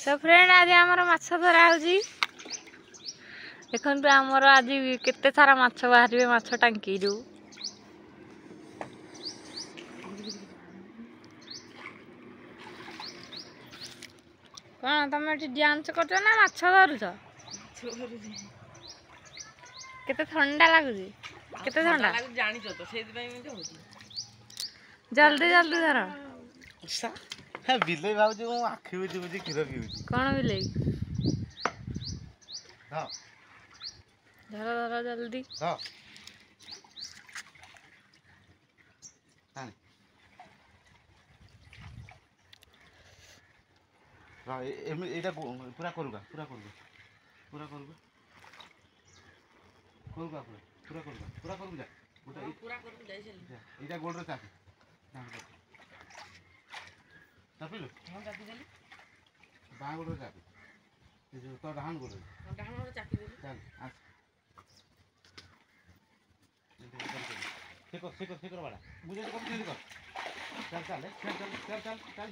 तो फ्रेंड आज आमर माछ धरा होजी देखो आमर आज केते सारा माछ बाहर माछ टांकी रू कौन तुम डांस कर ना माछ धरुच केते ठंडा लगुच केते ठंडा जानी तो जल्दी जल्दी धर बिले भाव जो आखि बुझी बुझी क्षीर पीऊँ कौन बिले हाँ धर धर जल्दी हाँ এইটা পুরা করুগা পুরা করুগা পুরা করুগা করুগা পুরা করুগা পুরা করুগা ওটা পুরা করুগা যাইছিল এইটা গোলরে চাপি চাপিলো হ্যাঁ চাপি দেলি বাঁ গোলরে চাপি এই যে তো ডাহান গোলরে চাপি দেলি চল আস ঠিক কর বাড়া বুঝে তো কম জলদি কর চল চল চল চল চল চল চল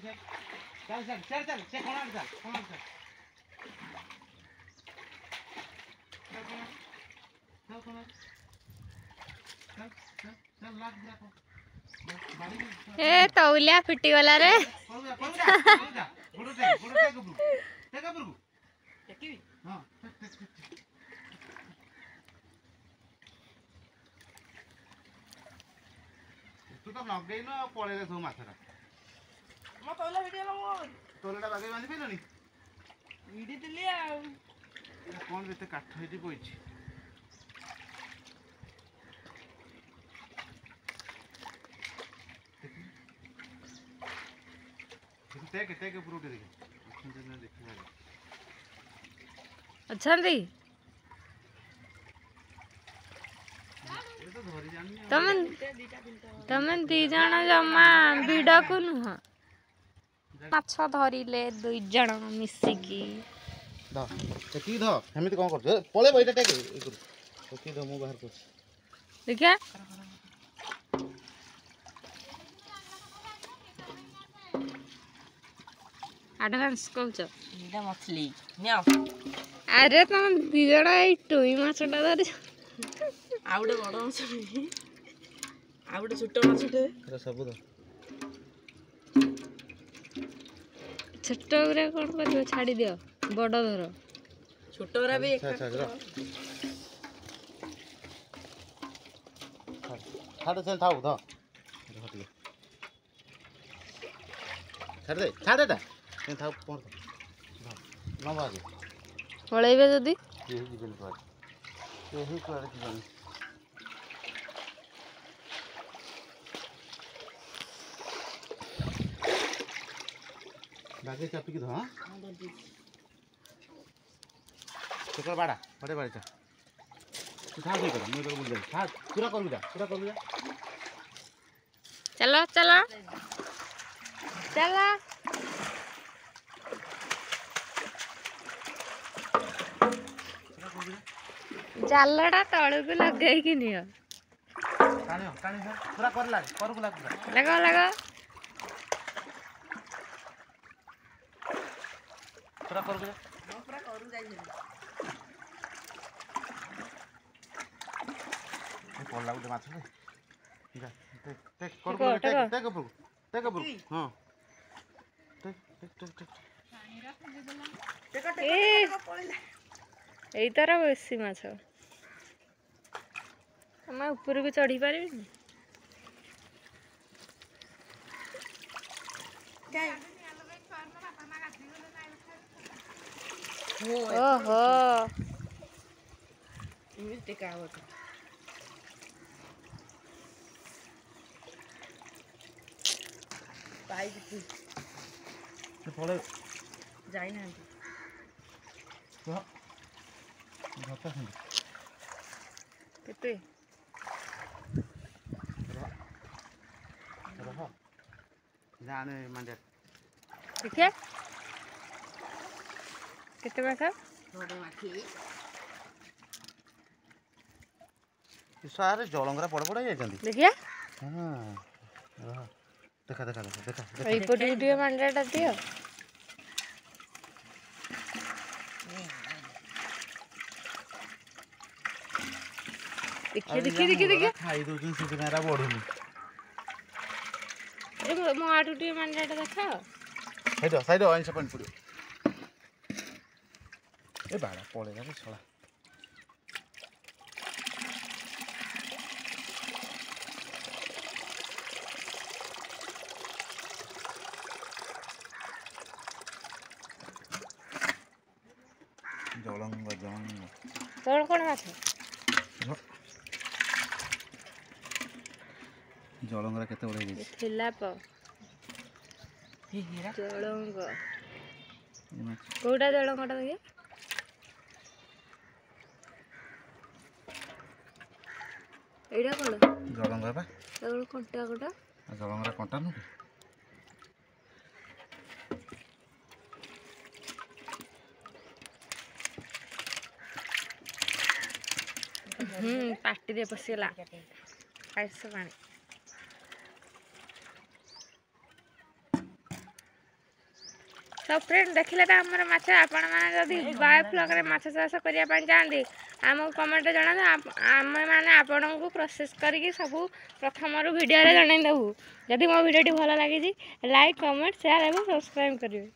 चल चल चल चल से कोना चल कोना चल चल कोना चल चल चल लाग दिया को ए तौलिया फिटी गला रे गुडू दे गुरु टेका बुरु टेकी हां तू तो ब्लॉक देनो पळे रे सो माथरा म तोला भिडियो लगो तोलटा बागे बांधी पेलनी भिडी दिली आ कोन बेते काठ हेटी पइछि टेक पुरुटे देख सुंदर देखि अच्छा दी तमन दी जण जमा भिड को नुह माछ धरिले दुई जण मिसिकी द की ध हमित कोन करछ पळे बइटा टेक ए कर की द मु बाहर कर देखिया एडवांस कहछ इटा मछली न्याओ अरे तुम दी जण ए टुई माछटा धरि आउडे बड़ माछ आउडे छोट माछटे रे सब द छोट गुरा कौन कर छाड़ी दियो बड़ धर छोट गुरा भी छाड़ चल थाउ ध छाड़ दे ए थाउ पर न बाजे पळेबे जदी ये जीवन पर यही कर जीवन बागे चापी की ध हां तो बाड़ा बड़े बड़े चा तू था दे कर मैं कर बोल जा पूरा कर जा चलो चलो चलो जालटा तळକୁ ଲଗେଇକି ନିଅ टाणी पूरा कर लाग करକୁ लाग पूरा लगा लगा पूरा करକୁ जा पूरा करू जाई ए पडला उठे माछ रे जा टेक करको टेक हां टेक एई तारा बेसी माछ हम ऊपर को चढ़ी पारिबी ओहो इमित टेका आवत पाई की ते पळे जाई ना तो घाटा सुन केते रह जाने मंडे देखिए केते माछ थोड़े माछी सारे जलंगरा पड़ पड़ जाइछन्ती देखिए हां रह देखा देखा देखा देखा एई पटे दियो मंडाटा दियो देखिए देखिए देखिए देखिए खाई दउछन से मेरा बढ़ुनी ए मो आटू टी मांडाटा देखा साइड अइंसा पानी पड़ियो ए बाड़ा पळेला रे छळा जलंग कौन माछ जलंगरा केते बड़े गेछ थिला प हे हेरा जलंग ए माछ कोडा जलंगटा देखिए एडा कोन जलंगरा बा तगड़ कंटा कोटा जलंगरा कंटा नु पार्टी दे पसिला खाइस पानी तो फ्रेंड देखिले तो आमर माछ आपण माने जदी बायोफ्लॉक रे माछ चाष करिया पानी चाहंदी आम कमेंट जणा आम माने आपण को प्रोसेस करके सब प्रथम वीडियो रे जणाई देबू जदी मो वीडियो टी भलो लागी जी लाइक कमेंट शेयर एवं सब्सक्राइब करिवे।